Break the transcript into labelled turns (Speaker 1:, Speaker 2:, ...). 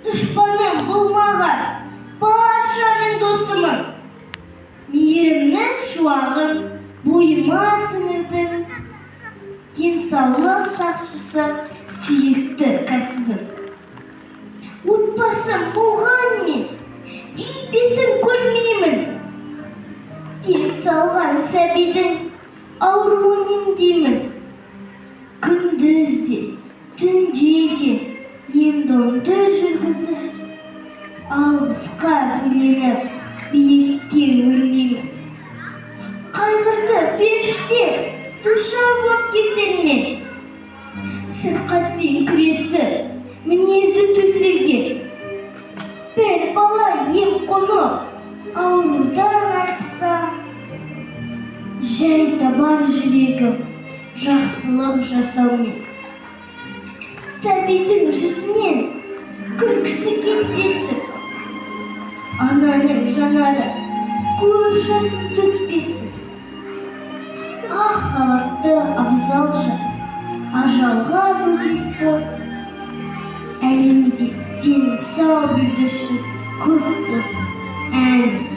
Speaker 1: дұшпаным болмаған баршаның досымын. Мейірімнің шуағын бойыма сіңірдің. Денсаулық сақшысы сүйікті кәсібім. Отбасым болғанмен үй бетін көрмеймін. Ден салған сәбидің ауруын емдеймін. Күндіз де, түнде де ем-домды жүргізіп, алғысқа бөленіп, биікке өрлеймін. Қайғырды періште душар боп кеселмен, сырқатпен күресіп, мінезі төселген. Бір бала ем қонып, аурудан айықса, жай табар жүрегім жақсылық жасаумен. Сәбидің жүзінен күлкісі кетпесін, ананың жанары көз жасын төкпесін. Ақ халатты абзал жан ажалға бөгет боп, әлемде дені сау бүлдіршін көп болсын. Әмин.